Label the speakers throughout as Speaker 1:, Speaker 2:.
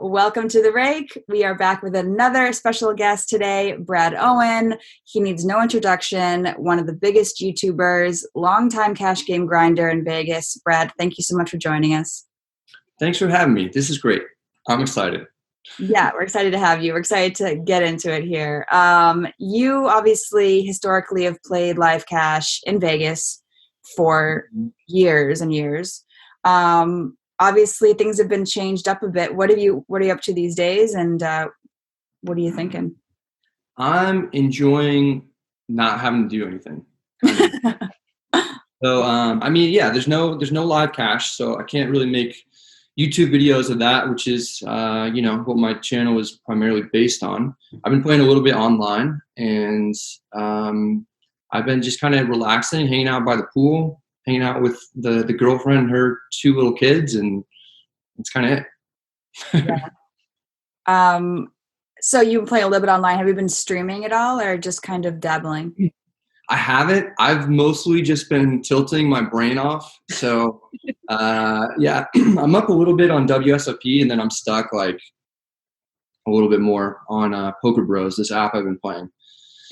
Speaker 1: Welcome to the Rake. We are back with another special guest today, Brad Owen. He needs no introduction, one of the biggest YouTubers, longtime cash game grinder in Vegas. Brad, thank you so much for joining us.
Speaker 2: Thanks for having me. This is great. I'm excited.
Speaker 1: Yeah, we're excited to have you. We're excited to get into it here. You obviously historically have played live cash in Vegas for years and years. Obviously things have been changed up a bit. What are you up to these days, and what are you thinking?
Speaker 2: I'm enjoying not having to do anything. So I mean, yeah, there's no live cash, so I can't really make YouTube videos of that, which is what my channel is primarily based on. I've been playing a little bit online, and I've been just kind of relaxing, hanging out by the pool, hanging out with the girlfriend and her two little kids, and that's kind of it.
Speaker 1: Yeah. So you've been playing a little bit online. Have you been streaming at all, or just kind of dabbling?
Speaker 2: I haven't. I've mostly just been tilting my brain off. So yeah, I'm up a little bit on WSOP, and then I'm stuck like a little bit more on Poker Bros, this app I've been playing.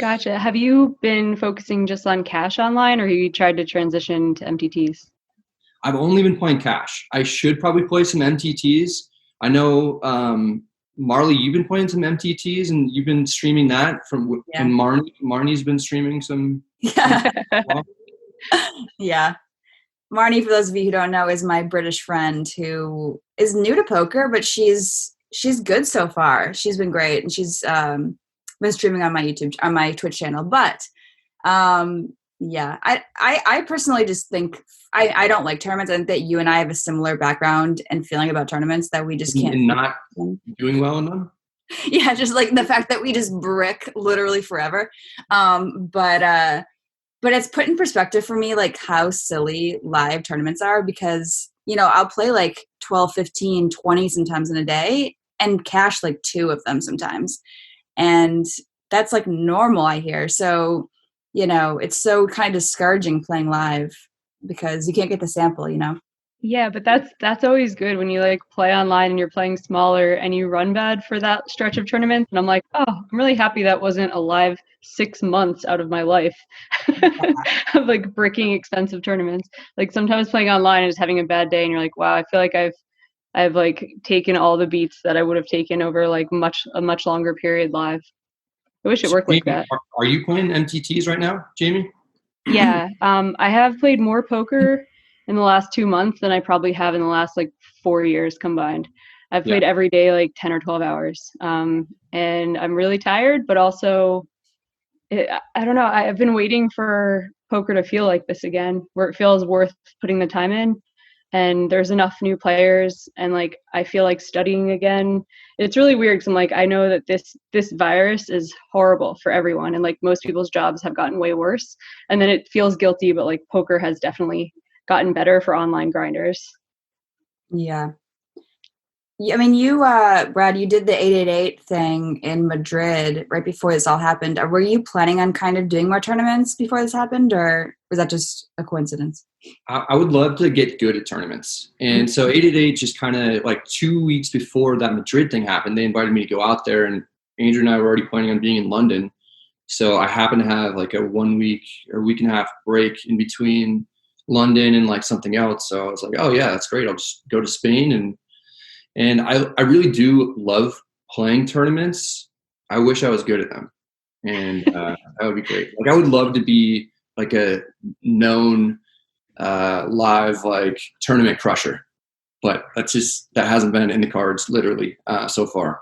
Speaker 3: Gotcha. Have you been focusing just on cash online, or have you tried to transition to MTTs?
Speaker 2: I've only been playing cash. I should probably play some MTTs. I know, Marle, you've been playing some MTTs, and you've been streaming that and Marnie's been streaming some.
Speaker 1: Yeah. Yeah. Marnie, for those of you who don't know, is my British friend who is new to poker, but she's good so far. She's been great, and she's been streaming on my Twitch channel. But yeah, I personally just think I don't like tournaments. I think that you and I have a similar background and feeling about tournaments that we just can't.
Speaker 2: And not doing well in them?
Speaker 1: Yeah, just like the fact that we just brick literally forever. But it's put in perspective for me, like how silly live tournaments are, because, I'll play like 12, 15, 20 sometimes in a day and cash like 2 of them sometimes. And that's like normal, I hear. So, it's so kind of discouraging playing live because you can't get the sample,
Speaker 3: Yeah, but that's always good when you like play online and you're playing smaller and you run bad for that stretch of tournaments. And I'm like, oh, I'm really happy that wasn't a live 6 months out of my life of like bricking expensive tournaments. Like sometimes playing online and just having a bad day, and you're like, wow, I feel like I've like taken all the beats that I would have taken over like a much longer period live. I wish it worked like that.
Speaker 2: Are you playing MTTs right now, Jamie?
Speaker 3: Yeah, I have played more poker in the last 2 months than I probably have in the last like 4 years combined. I've played every day like 10 or 12 hours, and I'm really tired, but also I don't know. I've been waiting for poker to feel like this again, where it feels worth putting the time in, and there's enough new players, and like I feel like studying again. It's really weird because I'm like, I know that this virus is horrible for everyone, and like most people's jobs have gotten way worse, and then it feels guilty, but like poker has definitely gotten better for online grinders.
Speaker 1: Yeah. I mean, you, Brad, you did the 888 thing in Madrid right before this all happened. Were you planning on kind of doing more tournaments before this happened, or was that just a coincidence?
Speaker 2: I would love to get good at tournaments. And so 888, just kind of like 2 weeks before that Madrid thing happened, they invited me to go out there, and Andrew and I were already planning on being in London. So I happened to have like a 1 week or week and a half break in between London and like something else. So I was like, oh yeah, that's great. I'll just go to Spain. And I really do love playing tournaments. I wish I was good at them. And that would be great. Like I would love to be like a known live like tournament crusher, but that hasn't been in the cards literally so far.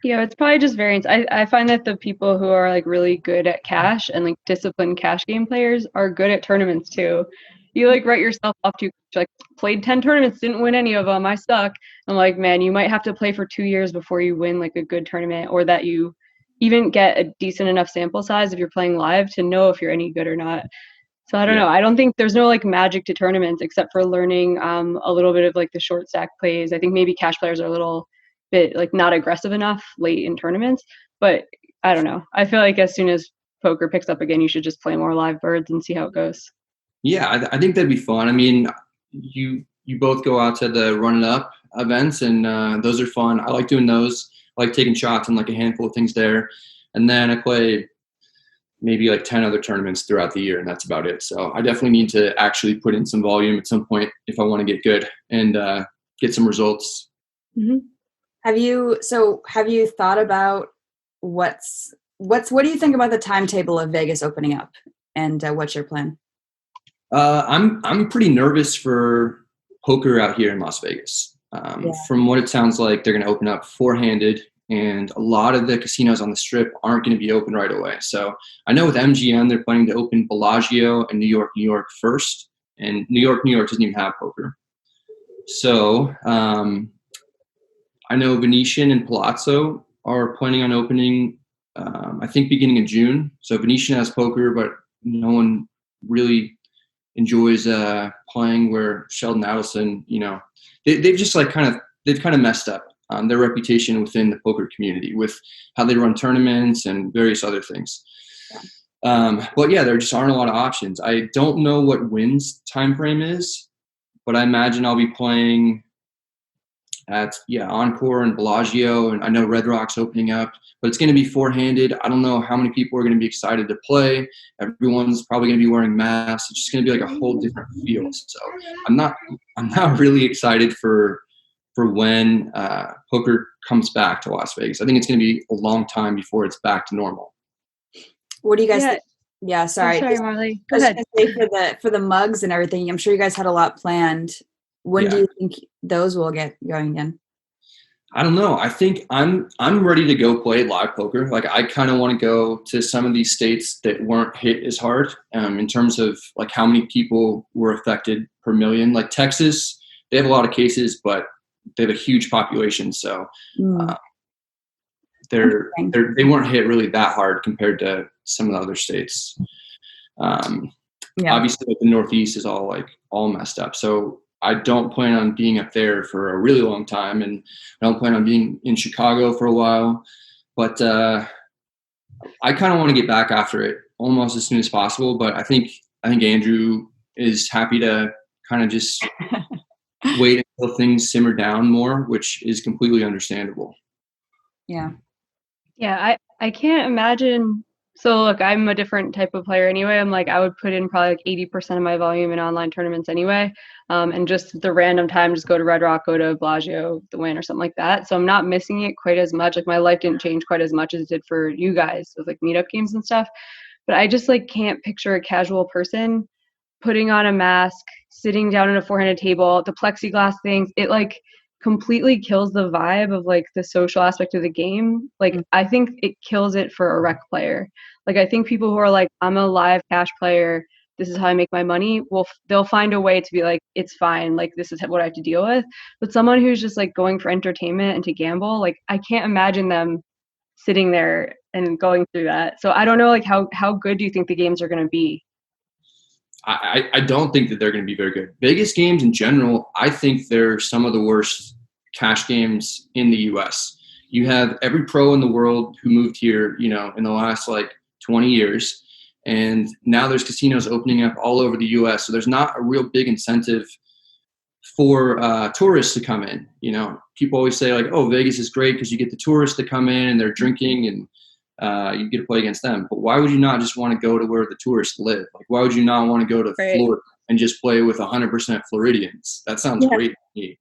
Speaker 3: Yeah, it's probably just variance. I find that the people who are like really good at cash and like disciplined cash game players are good at tournaments too. You like write yourself off to like played 10 tournaments, didn't win any of them, I suck. I'm like, man, you might have to play for 2 years before you win like a good tournament, or that you even get a decent enough sample size if you're playing live to know if you're any good or not. So I don't know. I don't think there's no like magic to tournaments except for learning a little bit of like the short stack plays. I think maybe cash players are a little bit like not aggressive enough late in tournaments, but I don't know. I feel like as soon as poker picks up again, you should just play more live birds and see how it goes.
Speaker 2: Yeah, I think that'd be fun. I mean, you both go out to the Run It Up events, and those are fun. I like doing those. I like taking shots and like a handful of things there. And then I play maybe like 10 other tournaments throughout the year, and that's about it. So I definitely need to actually put in some volume at some point if I want to get good and get some results.
Speaker 1: Mm-hmm. Have you thought about what do you think about the timetable of Vegas opening up, and what's your plan?
Speaker 2: I'm pretty nervous for poker out here in Las Vegas. From what it sounds like, they're going to open up four-handed, and a lot of the casinos on the Strip aren't going to be open right away. So I know with MGM, they're planning to open Bellagio and New York first, and New York doesn't even have poker. So I know Venetian and Palazzo are planning on opening, I think, beginning of June. So Venetian has poker, but no one really enjoys playing where Sheldon Adelson, they've just kind of messed up their reputation within the poker community with how they run tournaments and various other things. But yeah, there just aren't a lot of options. I don't know what Wynn's time frame is, but I imagine I'll be playing at Encore and Bellagio, and I know Red Rock's opening up, but it's going to be four-handed. I don't know how many people are going to be excited to play. Everyone's probably going to be wearing masks. It's just going to be like a whole different feel. So I'm not really excited for when poker comes back to Las Vegas. I think it's going to be a long time before it's back to normal.
Speaker 1: What do you guys think? Yeah, sorry.
Speaker 3: Sorry, Marle. Go ahead.
Speaker 1: For the mugs and everything, I'm sure you guys had a lot planned. When do you think those will get going again?
Speaker 2: I don't know. I think I'm ready to go play live poker. Like, I kind of want to go to some of these states that weren't hit as hard in terms of like how many people were affected per million. Like Texas, they have a lot of cases, but they have a huge population. So they weren't hit really that hard compared to some of the other states. Obviously, like, the Northeast is all messed up. So I don't plan on being up there for a really long time, and I don't plan on being in Chicago for a while. But I kind of want to get back after it almost as soon as possible. But I think Andrew is happy to kind of just wait until things simmer down more, which is completely understandable.
Speaker 3: Yeah, I can't imagine. So look, I'm a different type of player anyway. I'm like, I would put in probably like 80% of my volume in online tournaments anyway. And just the random time, just go to Red Rock, go to Bellagio, the Wynn or something like that. So I'm not missing it quite as much. Like, my life didn't change quite as much as it did for you guys with like meetup games and stuff. But I just like can't picture a casual person putting on a mask, sitting down at a four-handed table, the plexiglass things. It like completely kills the vibe of like the social aspect of the game. Like, I think it kills it for a rec player. Like, I think people who are like, I'm a live cash player, this is how I make my money, they'll find a way to be like, it's fine, like, this is what I have to deal with. But someone who's just like going for entertainment and to gamble, like, I can't imagine them sitting there and going through that. So I don't know, like, how good do you think the games are going to be?
Speaker 2: I don't think that they're going to be very good. Vegas games in general, I think they're some of the worst cash games in the U.S. You have every pro in the world who moved here, in the last like 20 years. And now there's casinos opening up all over the U.S. So there's not a real big incentive for tourists to come in. People always say like, oh, Vegas is great because you get the tourists to come in and they're drinking and you get to play against them. But why would you not just want to go to where the tourists live? Like, why would you not want to go to Florida and just play with 100% Floridians? That sounds great to me.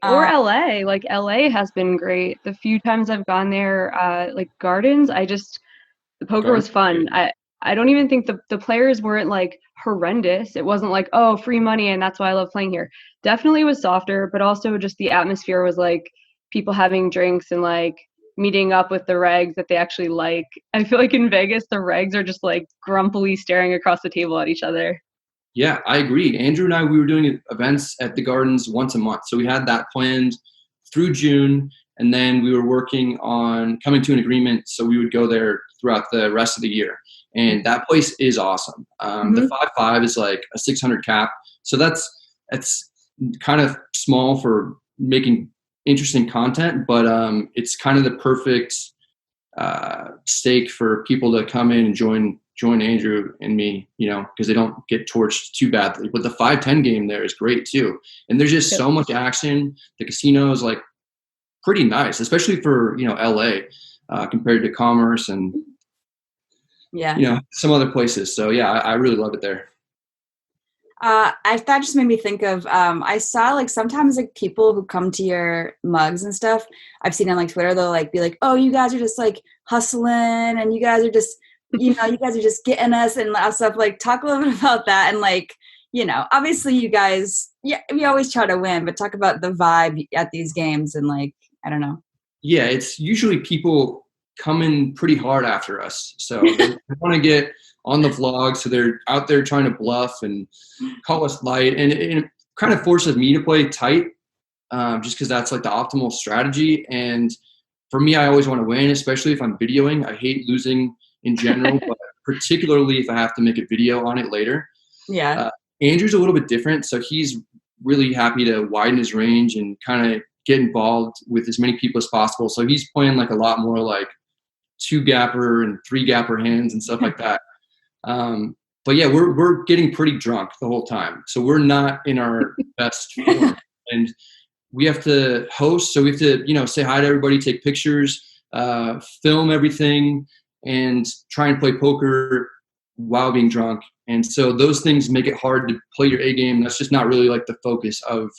Speaker 3: Or LA. Like, LA has been great. The few times I've gone there, like Gardens, the poker was fun. I don't even think the players weren't like horrendous. It wasn't like, oh, free money and that's why I love playing here. Definitely was softer, but also just the atmosphere was like people having drinks and like meeting up with the regs that they actually like. I feel like in Vegas, the regs are just like grumpily staring across the table at each other.
Speaker 2: Yeah, I agree. Andrew and I, we were doing events at the Gardens once a month. So we had that planned through June, and then we were working on coming to an agreement so we would go there throughout the rest of the year. And that place is awesome. The 5-5 is like a 600 cap. So that's kind of small for making interesting content, but it's kind of the perfect stake for people to come in and join join Andrew and me, because they don't get torched too badly. But the 5-10 game there is great too. And there's just so much action. The casino is like pretty nice, especially for, LA compared to Commerce and, some other places. So yeah, I really love it there.
Speaker 1: That just made me think of, I saw like sometimes like people who come to your mugs and stuff, I've seen on like Twitter, they'll like be like, oh, you guys are just like hustling and you guys are just, you guys are just getting us and stuff. Like talk a little bit about that. And like, obviously you guys, we always try to win, but talk about the vibe at these games and like, I don't know.
Speaker 2: Yeah, it's usually people coming pretty hard after us. So they want to get on the vlog, so they're out there trying to bluff and call us light, and it kind of forces me to play tight, just because that's like the optimal strategy. And for me, I always want to win, especially if I'm videoing. I hate losing in general, but particularly if I have to make a video on it later.
Speaker 1: Yeah.
Speaker 2: Andrew's a little bit different, so he's really happy to widen his range and kind of get involved with as many people as possible. So he's playing like a lot more like 2-gapper and 3-gapper hands and stuff like that. But yeah, we're getting pretty drunk the whole time. So we're not in our best form. And we have to host. So we have to, say hi to everybody, take pictures, film everything, and try and play poker while being drunk. And so those things make it hard to play your A game. That's just not really like the focus of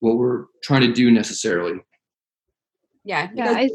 Speaker 2: what we're trying to do necessarily.
Speaker 1: Yeah.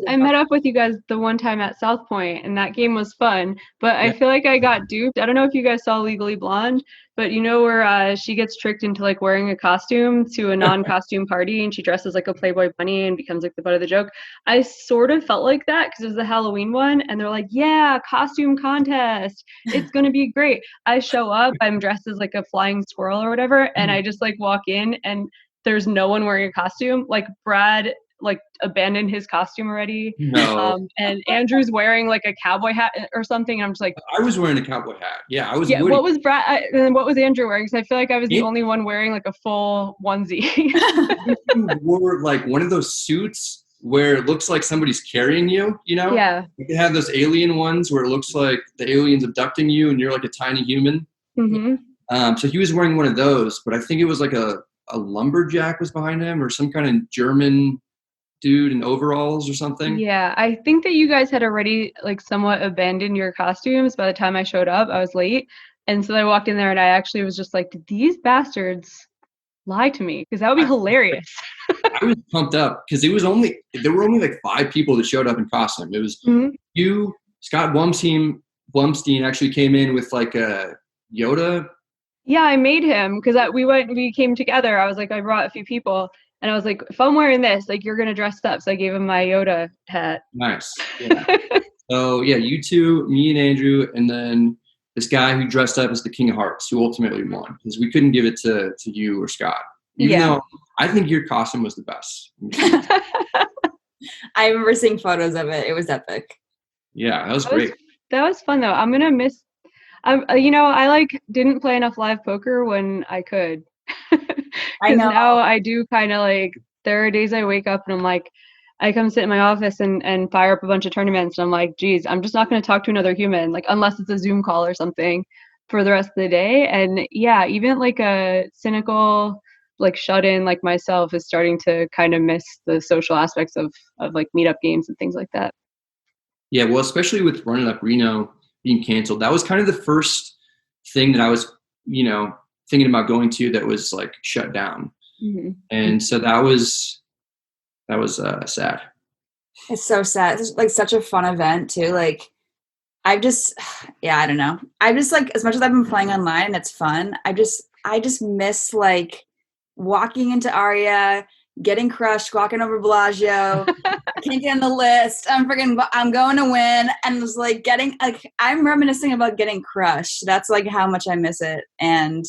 Speaker 3: I met up with you guys the one time at South Point, and that game was fun, but I feel like I got duped. I don't know if you guys saw Legally Blonde, but where she gets tricked into like wearing a costume to a non-costume party, and she dresses like a Playboy bunny and becomes like the butt of the joke. I sort of felt like that because it was the Halloween one, and they're like, yeah, costume contest, it's gonna be great. I show up, I'm dressed as like a flying squirrel or whatever, and I just like walk in and there's no one wearing a costume. Like Brad like abandoned his costume already.
Speaker 2: No.
Speaker 3: And Andrew's wearing like a cowboy hat or something. And I'm just like,
Speaker 2: I was wearing a cowboy hat. Yeah, I was.
Speaker 3: Yeah.
Speaker 2: Woody.
Speaker 3: What was Brad? And what was Andrew wearing? Because I feel like I was the only one wearing like a full onesie.
Speaker 2: You wore like one of those suits where it looks like somebody's carrying you.
Speaker 3: Yeah.
Speaker 2: You have those alien ones where it looks like the alien's abducting you, and you're like a tiny human.
Speaker 3: Mm-hmm.
Speaker 2: So he was wearing one of those, but I think it was like a lumberjack was behind him, or some kind of German dude in overalls or something.
Speaker 3: Yeah, I think that you guys had already like somewhat abandoned your costumes by the time I showed up. I was late, and so I walked in there and I actually was just like, did these bastards lie to me? Because that would be hilarious.
Speaker 2: I was pumped up because there were only like 5 people that showed up in costume. It was you, Scott Blumstein actually came in with like a Yoda.
Speaker 3: Yeah, I made him because we came together. I was like, I brought a few people. And I was like, if I'm wearing this, like, you're going to dress up. So I gave him my Yoda hat.
Speaker 2: Nice. Yeah. So, yeah, you two, me and Andrew, and then this guy who dressed up as the King of Hearts, who ultimately won. Because we couldn't give it to you or Scott. Even though I think your costume was the best.
Speaker 1: I remember seeing photos of it. It was epic.
Speaker 2: Yeah, that was great.
Speaker 3: That was fun, though. I'm going to miss – I, like, didn't play enough live poker when I could. Because now I do kind of like, there are days I wake up and I'm like, I come sit in my office and fire up a bunch of tournaments. And I'm like, geez, I'm just not going to talk to another human, like unless it's a Zoom call or something for the rest of the day. And yeah, even like a cynical, like shut in like myself is starting to kind of miss the social aspects of like meetup games and things like that.
Speaker 2: Yeah, well, especially with Running Up Reno being canceled, that was kind of the first thing that I was, thinking about going to that was like shut down.
Speaker 3: Mm-hmm.
Speaker 2: And so that was sad.
Speaker 1: It's so sad. It's like such a fun event too. Like I don't know. I just like, as much as I've been playing online and it's fun, I just miss like walking into Aria, getting crushed, walking over Bellagio. I can't get on the list. I'm going to win. And it was like I'm reminiscing about getting crushed. That's like how much I miss it. And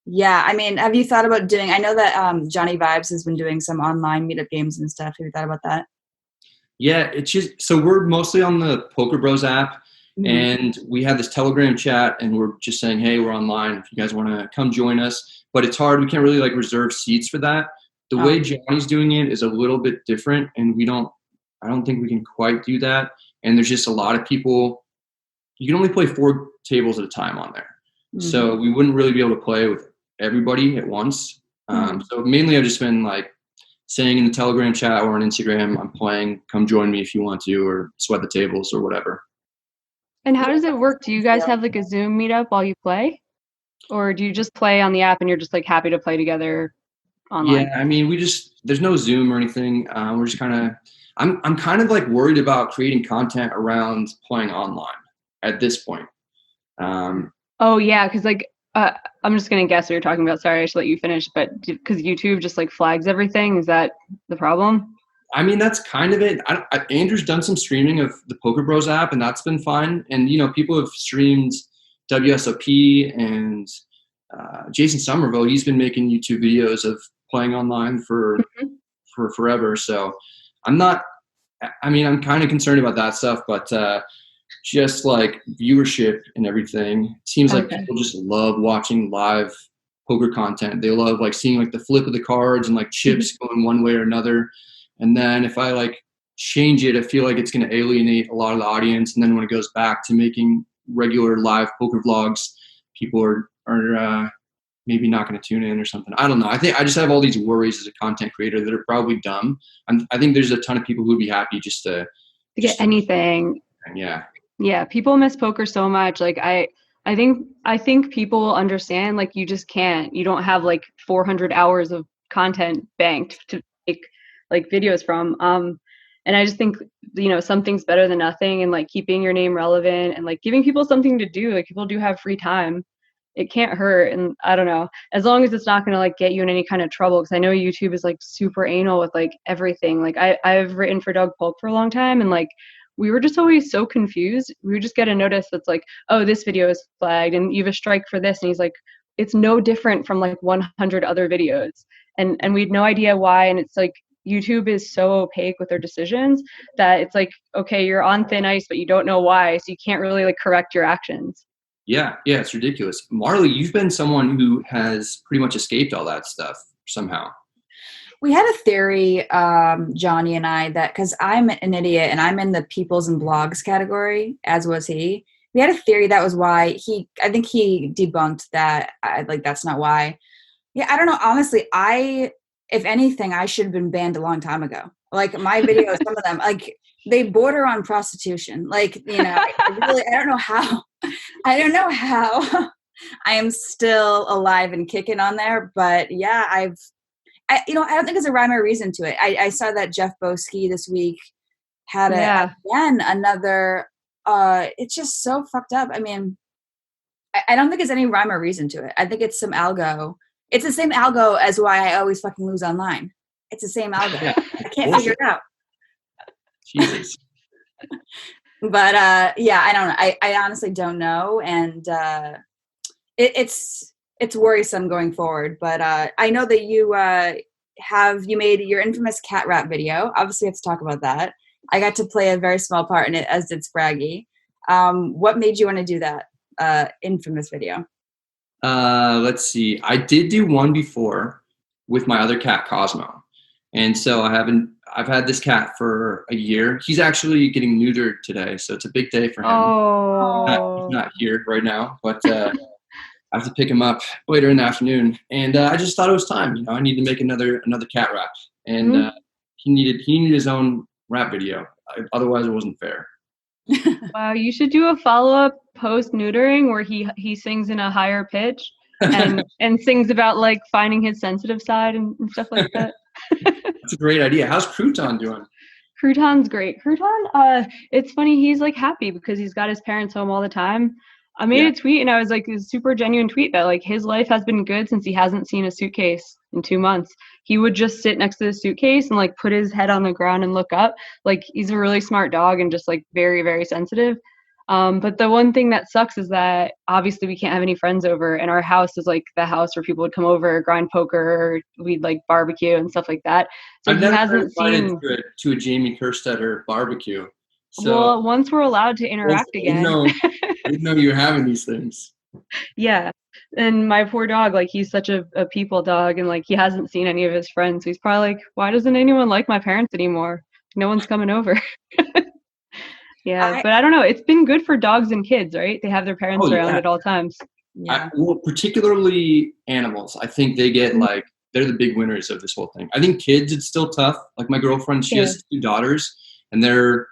Speaker 1: yeah, I mean, have you thought about doing, I know that Johnny Vibes has been doing some online meetup games and stuff. Have you thought about that?
Speaker 2: Yeah, it's just, so we're mostly on the Poker Bros app, and we have this Telegram chat, and we're just saying, hey, we're online if you guys want to come join us. But it's hard. We can't really like reserve seats for that. The way Johnny's doing it is a little bit different, and I don't think we can quite do that. And there's just a lot of people you can only play 4 tables at a time on there.
Speaker 1: Mhm.
Speaker 2: So we wouldn't really be able to play with everybody at once. So mainly I've just been like saying in the Telegram chat or on Instagram, I'm playing, come join me if you want to, or sweat the tables or whatever.
Speaker 3: And how does it work? Do you guys have like a Zoom meetup while you play? Or do you just play on the app and you're just like happy to play together online?
Speaker 2: Yeah, I mean, there's no Zoom or anything. We're just kind of, I'm kind of like worried about creating content around playing online at this point.
Speaker 3: Oh yeah, because like I'm just gonna guess what you're talking about. Sorry, I should let you finish. But because YouTube just like flags everything, is that the problem?
Speaker 2: I mean, that's kind of it. Andrew's done some streaming of the Poker Bros app, and that's been fine. And people have streamed WSOP and Jason Somerville. He's been making YouTube videos of playing online for forever. So I'm kind of concerned about that stuff, but just like viewership and everything, it seems like people just love watching live poker content. They love like seeing like the flip of the cards and like chips going one way or another. And then if I like change it, I feel like it's going to alienate a lot of the audience. And then when it goes back to making regular live poker vlogs, people are maybe not going to tune in or something. I don't know. I think I just have all these worries as a content creator that are probably dumb. I think there's a ton of people who'd be happy just to
Speaker 3: get anything. Yeah. People miss poker so much. Like I think people understand like you just can't. You don't have like 400 hours of content banked to make like videos from. And I just think something's better than nothing, and like keeping your name relevant and like giving people something to do. Like people do have free time. It can't hurt. And I don't know, as long as it's not going to like get you in any kind of trouble, because I know YouTube is like super anal with like everything. Like I've written for Doug Polk for a long time, and like we were just always so confused. We would just get a notice that's like, oh, this video is flagged and you have a strike for this. And he's like, it's no different from like 100 other videos. And we had no idea why. And it's like, YouTube is so opaque with their decisions that it's like, okay, you're on thin ice, but you don't know why. So you can't really like correct your actions.
Speaker 2: Yeah, it's ridiculous. Marle, you've been someone who has pretty much escaped all that stuff somehow.
Speaker 1: We had a theory, Johnny and I, that because I'm an idiot and I'm in the peoples and blogs category, as was he. We had a theory that was why I think he debunked that. That's not why. Yeah, I don't know. Honestly, if anything, I should have been banned a long time ago. Like my videos, some of them, like they border on prostitution. Like, I don't know how. I don't know how I am still alive and kicking on there. But yeah, I don't think there's a rhyme or reason to it. I saw that Jeff Boski this week had again another. It's just so fucked up. I mean, I don't think there's any rhyme or reason to it. I think it's some algo. It's the same algo as why I always fucking lose online. It's the same algo.
Speaker 2: Yeah,
Speaker 1: I can't figure it out.
Speaker 2: Jesus.
Speaker 1: But I don't know. I honestly don't know, and it's worrisome going forward. But I know that you made your infamous cat rap video. Obviously, we have to talk about that. I got to play a very small part in it, as did Spraggy. What made you want to do that infamous video?
Speaker 2: Let's see. I did do one before with my other cat, Cosmo. And so I've had this cat for a year. He's actually getting neutered today, so it's a big day for him.
Speaker 3: Oh.
Speaker 2: He's not here right now, but I have to pick him up later in the afternoon. And I just thought it was time. I need to make another cat rap. And he needed his own rap video. Otherwise, it wasn't fair.
Speaker 3: Wow, you should do a follow-up post-neutering where he sings in a higher pitch and sings about like finding his sensitive side and stuff like that.
Speaker 2: That's a great idea. How's Crouton doing?
Speaker 3: Crouton's great. Crouton, it's funny, he's like happy because he's got his parents home all the time. I made a tweet and I was like, a super genuine tweet that like his life has been good since he hasn't seen a suitcase in 2 months. He would just sit next to the suitcase and like put his head on the ground and look up. Like he's a really smart dog and just like very, very sensitive. But the one thing that sucks is that obviously we can't have any friends over, and our house is like the house where people would come over, grind poker, we'd like barbecue and stuff like that. So
Speaker 2: I've
Speaker 3: he
Speaker 2: never
Speaker 3: hasn't seen
Speaker 2: to a Jamie Kerstetter barbecue. So
Speaker 3: well, once we're allowed to interact again.
Speaker 2: I didn't know you were having these things.
Speaker 3: Yeah. And my poor dog, like he's such a people dog, and like he hasn't seen any of his friends. So he's probably like, why doesn't anyone like my parents anymore? No one's coming over. Yeah, but I don't know. It's been good for dogs and kids, right? They have their parents around
Speaker 2: yeah.
Speaker 3: at all times.
Speaker 1: Yeah.
Speaker 2: Well, particularly animals. I think they get like, they're the big winners of this whole thing. I think kids, it's still tough. Like my girlfriend, she has 2 daughters, and they're,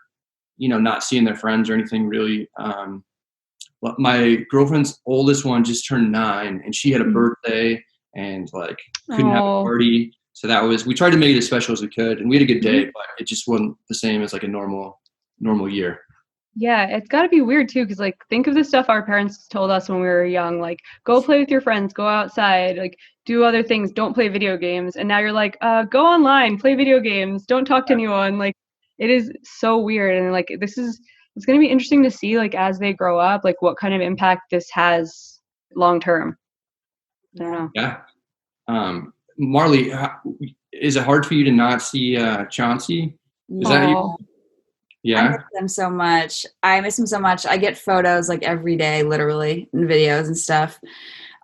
Speaker 2: not seeing their friends or anything really. Well, my girlfriend's oldest one just turned 9, and she had a birthday and like couldn't have a party. So we tried to make it as special as we could, and we had a good day, but it just wasn't the same as like a normal year.
Speaker 3: Yeah, it's got to be weird too, because like think of the stuff our parents told us when we were young, like go play with your friends, go outside, like do other things, don't play video games. And now you're like, go online, play video games, don't talk to anyone. Like it is so weird. And like it's going to be interesting to see like as they grow up, like what kind of impact this has long term. I don't know.
Speaker 2: Yeah. Marle, is it hard for you to not see Chauncey? Is that you? Yeah.
Speaker 1: I miss them so much. I miss him so much. I get photos like every day, literally, and videos and stuff.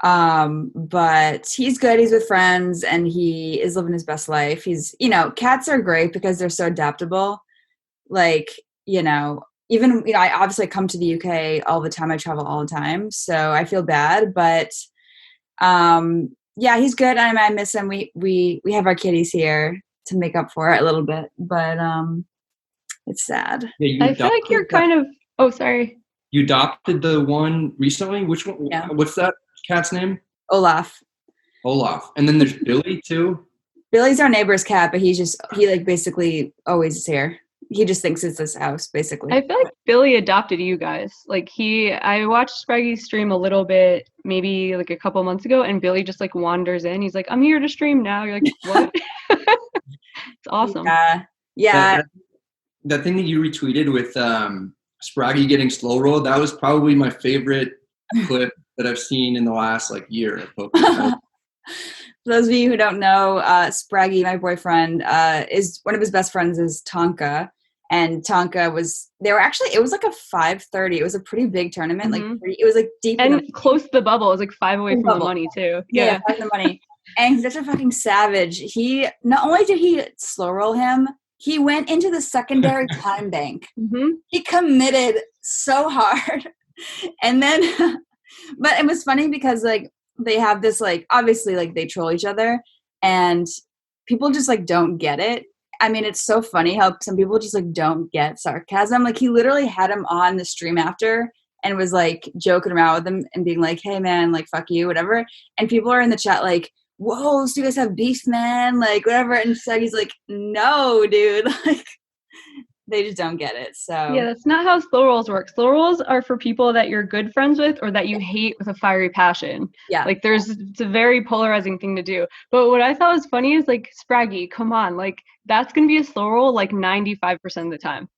Speaker 1: But he's good. He's with friends and he is living his best life. He's, cats are great because they're so adaptable. Like, even, I obviously come to the UK all the time. I travel all the time. So I feel bad, but, yeah, he's good. I miss him. We have our kitties here to make up for it a little bit, but, it's sad.
Speaker 2: Yeah,
Speaker 3: I feel like you're kind of. Oh, sorry.
Speaker 2: You adopted the one recently. Which one?
Speaker 1: Yeah.
Speaker 2: What's that cat's name?
Speaker 1: Olaf.
Speaker 2: And then there's Billy too.
Speaker 1: Billy's our neighbor's cat, but he like basically always is here. He just thinks it's his house, basically.
Speaker 3: I feel like Billy adopted you guys. Like I watched Spraggy's stream a little bit, maybe like a couple months ago, and Billy just like wanders in. He's like, "I'm here to stream now." You're like, "What?" It's awesome.
Speaker 1: Yeah.
Speaker 2: That thing that you retweeted with Spraggy getting slow rolled, that was probably my favorite clip that I've seen in the last like year of poker.
Speaker 1: For those of you who don't know, Spraggy, my boyfriend, is one of his best friends is Tonka. And Tonka it was like a 5:30. It was a pretty big tournament. It was like deep
Speaker 3: and close to the bubble. It was like 5 away from the money too.
Speaker 1: Yeah, 5 from the money. And he's such a fucking savage. He not only did he slow roll him, he went into the secondary time bank. He committed so hard. And then, but it was funny because like they have this like, obviously like they troll each other and people just like don't get it. I mean, it's so funny how some people just like don't get sarcasm. Like he literally had him on the stream after and was like joking around with him and being like, "Hey man, like fuck you, whatever." And people are in the chat like, "Whoa, so you guys have beef, man?" Like whatever. And so he's like, "No, dude." Like they just don't get it. So
Speaker 3: yeah, that's not how slow rolls work. Slow rolls are for people that you're good friends with or that you hate with a fiery passion.
Speaker 1: Yeah.
Speaker 3: Like it's a very polarizing thing to do. But what I thought was funny is like, Spraggy, come on, like that's gonna be a slow roll like 95% of the time.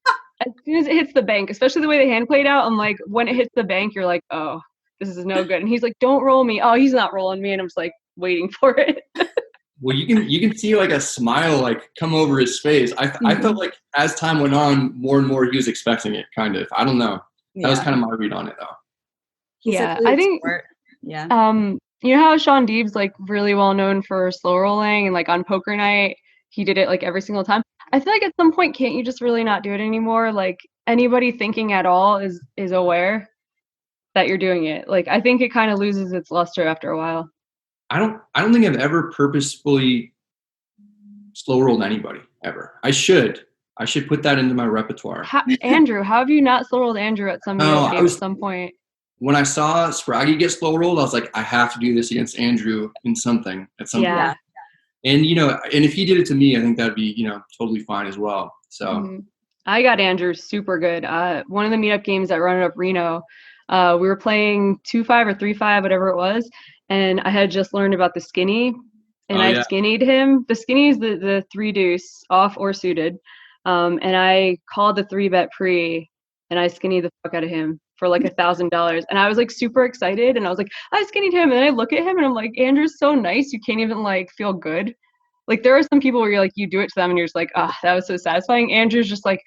Speaker 3: As soon as it hits the bank, especially the way the hand played out, I'm like, when it hits the bank, you're like, oh, this is no good. And he's like, "Don't roll me." Oh, he's not rolling me. And I'm just like waiting for it.
Speaker 2: Well, you can see like a smile like come over his face. I felt like as time went on, more and more he was expecting it. Kind of. I don't know. That was kind of my read on it, though.
Speaker 3: Yeah, I think.
Speaker 1: Yeah.
Speaker 3: You know how Sean Deeb's like really well known for slow rolling and like on poker night he did it like every single time. I feel like at some point can't you just really not do it anymore? Like anybody thinking at all is aware that you're doing it. Like I think it kind of loses its luster after a while.
Speaker 2: I don't think I've ever purposefully slow rolled anybody ever. I should put that into my repertoire.
Speaker 3: Andrew, how have you not slow rolled Andrew at some at some point?
Speaker 2: When I saw Spraggy get slow rolled, I was like, I have to do this against Andrew in something at some point. And and if he did it to me, I think that'd be totally fine as well. So
Speaker 3: I got Andrew super good. One of the meetup games at Run It Up Reno, we were playing 2-5 or 3-5, whatever it was. And I had just learned about the skinny, and I skinnied him. The skinny is the 3-deuce, off or suited. And I called the 3-bet pre, and I skinnied the fuck out of him for like $1,000. And I was like super excited, and I was like, I skinnied him. And then I look at him, and I'm like, Andrew's so nice, you can't even like feel good. Like there are some people where you're like, you do it to them, and you're just like, oh, that was so satisfying. Andrew's just like,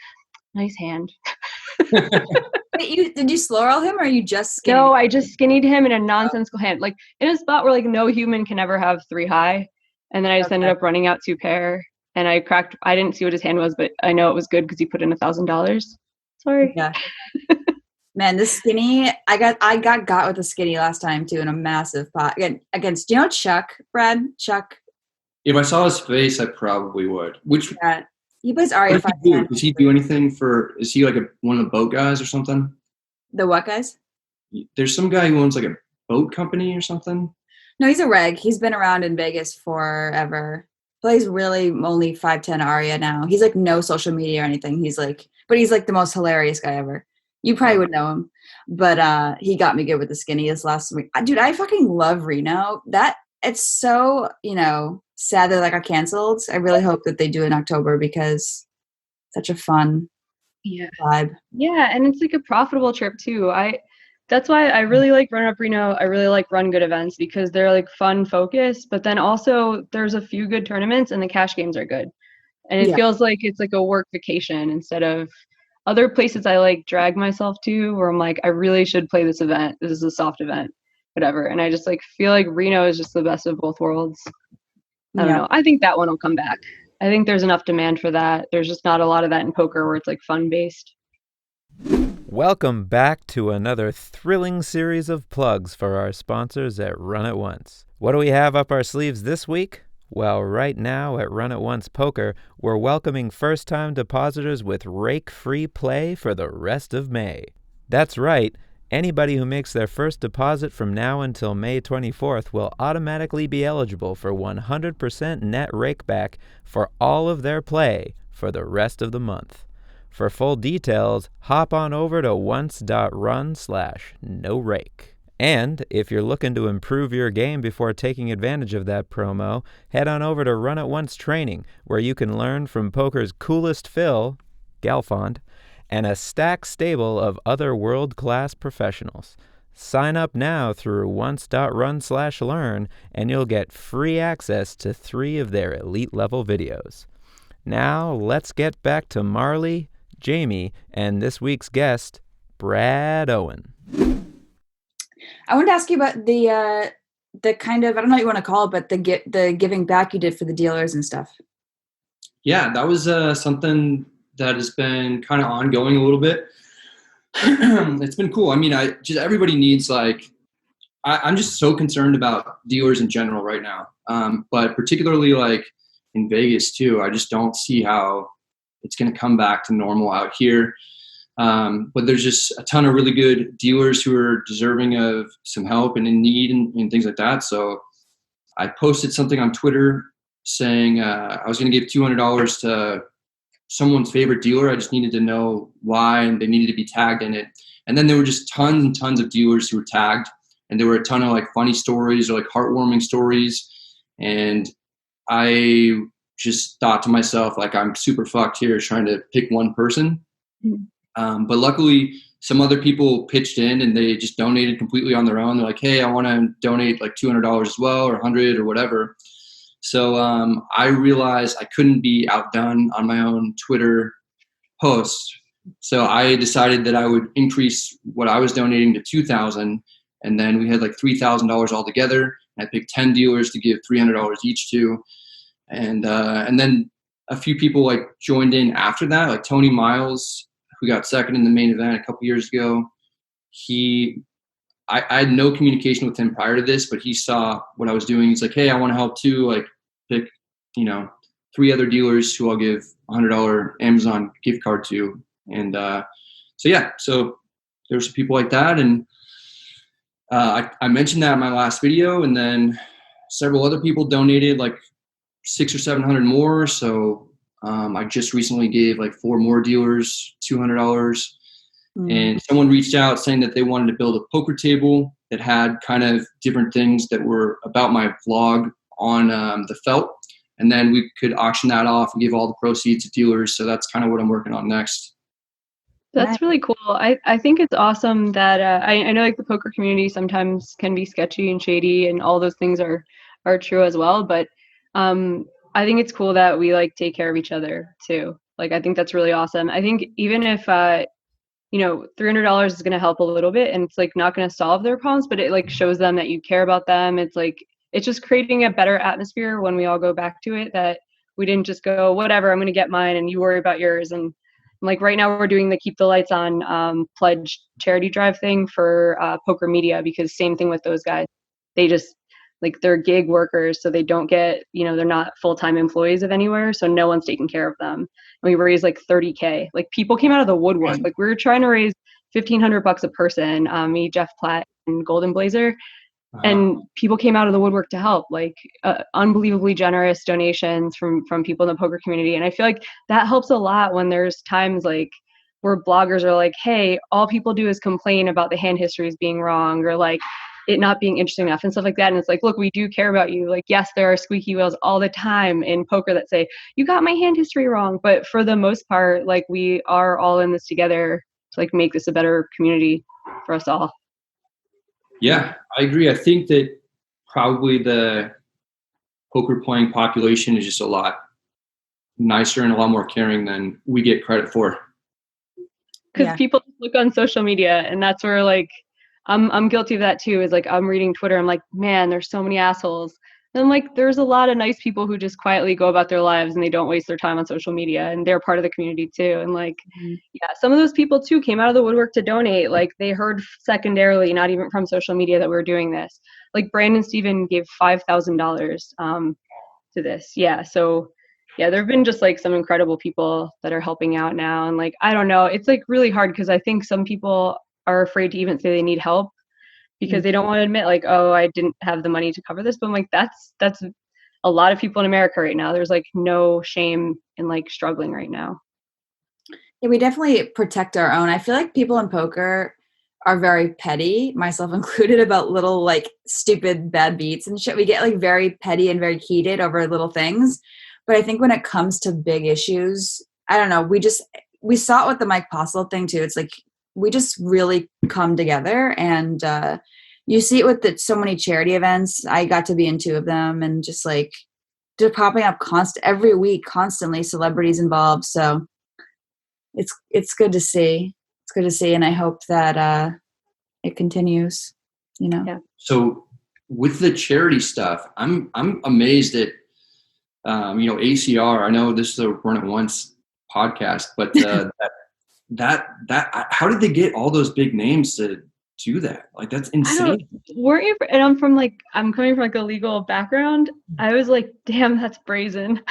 Speaker 3: nice hand.
Speaker 1: Wait, did you slow roll him or you just skinnied
Speaker 3: No,
Speaker 1: him?
Speaker 3: I just skinnied him in a nonsensical hand, like in a spot where like no human can ever have 3 high. And then I just ended up running out 2 pair, and I didn't see what his hand was, but I know it was good because he put in $1,000. So Sorry.
Speaker 1: Yeah. Man, the skinny, I got with the skinny last time too in a massive pot against, do you know Chuck, Brad? Chuck.
Speaker 2: If I saw his face, I probably would.
Speaker 1: Yeah. He plays
Speaker 2: What
Speaker 1: Aria
Speaker 2: does he
Speaker 1: 510.
Speaker 2: do? Does he do anything is he like one of the boat guys or something?
Speaker 1: The what guys?
Speaker 2: There's some guy who owns like a boat company or something.
Speaker 1: No, he's a reg. He's been around in Vegas forever. Plays really only 510 Aria now. He's like no social media or anything. He's like the most hilarious guy ever. You probably would know him. But he got me good with the skinny this last week. Dude, I fucking love Reno. It's so, sad that got canceled. I really hope that they do it in October because such a fun vibe.
Speaker 3: Yeah, and it's like a profitable trip too. That's why I really like Run Up Reno. I really like Run Good events because they're like fun focused, but then also there's a few good tournaments and the cash games are good. And it feels like it's like a work vacation instead of other places I like drag myself to where I'm like, I really should play this event. This is a soft event, whatever. And I just like feel like Reno is just the best of both worlds. I don't know. I think that one will come back. I think there's enough demand for that. There's just not a lot of that in poker where it's like fun based.
Speaker 4: Welcome back to another thrilling series of plugs for our sponsors at Run It Once. What do we have up our sleeves this week? Well, right now at Run It Once Poker, we're welcoming first-time depositors with Rake free play for the rest of May. That's right. Anybody who makes their first deposit from now until May 24th will automatically be eligible for 100% net rake back for all of their play for the rest of the month. For full details, hop on over to once.run/no-rake. And if you're looking to improve your game before taking advantage of that promo, head on over to Run It Once Training, where you can learn from poker's coolest Phil, Galfond, and a stacked stable of other world-class professionals. Sign up now through once.run/learn, and you'll get free access to 3 of their elite-level videos. Now, let's get back to Marle, Jamie, and this week's guest, Brad Owen.
Speaker 1: I wanted to ask you about the kind of, I don't know what you want to call it, but the giving back you did for the dealers and stuff.
Speaker 2: Yeah, that was something that has been kind of ongoing a little bit. It's been cool. I mean, everybody needs I'm just so concerned about dealers in general right now. But particularly in Vegas too, I just don't see how it's going to come back to normal out here. But there's just a ton of really good dealers who are deserving of some help and in need and things like that. So I posted something on Twitter saying I was going to give $200 to someone's favorite dealer. I just needed to know why, and they needed to be tagged in it. And then there were just tons and tons of dealers who were tagged, and there were a ton of funny stories or heartwarming stories. And I just thought to myself, I'm super fucked here trying to pick one person. Mm-hmm. But luckily some other people pitched in and they just donated completely on their own. They're like, hey, I want to donate $200 as well, or $100 or whatever. So I realized I couldn't be outdone on my own Twitter post. So I decided that I would increase what I was donating to $2,000, and then we had $3,000 altogether. And I picked 10 dealers to give $300 each to, and then a few people joined in after that, like Tony Miles, who got second in the main event a couple years ago. I had no communication with him prior to this, but he saw what I was doing. He's like, hey, I want to help too. Pick, 3 other dealers who I'll give $100 Amazon gift card to. And so there's some people like that. And I mentioned that in my last video, and then several other people donated 600 or 700 more. So I just recently gave 4 more dealers $200. And someone reached out saying that they wanted to build a poker table that had kind of different things that were about my vlog on the felt. And then we could auction that off and give all the proceeds to dealers. So that's kind of what I'm working on next.
Speaker 3: That's really cool. I think it's awesome that I know the poker community sometimes can be sketchy and shady, and all those things are true as well. But I think it's cool that we take care of each other too. I think that's really awesome. I think even if $300 is going to help a little bit, and it's not going to solve their problems, but it shows them that you care about them. It's it's just creating a better atmosphere when we all go back to it, that we didn't just go, whatever, I'm going to get mine and you worry about yours. And Like right now we're doing the Keep the Lights On pledge charity drive thing for Poker Media, because same thing with those guys. They just, like, they're gig workers, so they don't get, they're not full-time employees of anywhere, so no one's taking care of them. And we raised like $30K. Like, people came out of the woodwork. Like, we were trying to raise $1,500 a person, me, Jeff Platt, and Golden Blazer. And people came out of the woodwork to help, like unbelievably generous donations from people in the poker community. And I feel like that helps a lot when there's times like where bloggers are like, hey, all people do is complain about the hand histories being wrong, or like it not being interesting enough and stuff like that. And it's like, look, we do care about you. Like, yes, there are squeaky wheels all the time in poker that say, you got my hand history wrong. But for the most part, like, we are all in this together to like make this a better community for us all.
Speaker 2: Yeah, I agree. I think that probably the poker playing population is just a lot nicer and a lot more caring than we get credit for.
Speaker 3: Because people look on social media, and that's where, like, I'm guilty of that too. Is like, I'm reading Twitter, I'm like, man, there's so many assholes. And like, there's a lot of nice people who just quietly go about their lives and they don't waste their time on social media, and they're part of the community too. And like, yeah, some of those people too came out of the woodwork to donate. Like, they heard secondarily, not even from social media, that we were doing this. Like, Brandon Steven gave $5,000 to this. Yeah. So yeah, there have been just like some incredible people that are helping out now. And like, I don't know, it's like really hard because I think some people are afraid to even say they need help, because they don't want to admit like, oh, I didn't have the money to cover this. But I'm like, that's a lot of people in America right now. There's like no shame in like struggling right now.
Speaker 1: Yeah, we definitely protect our own. I feel like people in poker are very petty, myself included, about little like stupid bad beats and shit. We get like very petty and very heated over little things. But I think when it comes to big issues, I don't know, we saw it with the Mike Postle thing too. It's like, we just really come together, and you see it with so many charity events. I got to be in 2 of them, and just like they're popping up every week, constantly, celebrities involved. So it's good to see. It's good to see, and I hope that it continues.
Speaker 3: Yeah.
Speaker 2: So with the charity stuff, I'm amazed at ACR. I know this is a Run It Once podcast, but that how did they get all those big names to do that? Like, that's insane.
Speaker 3: Weren't you? And I'm coming from like a legal background. I was like, damn, that's brazen.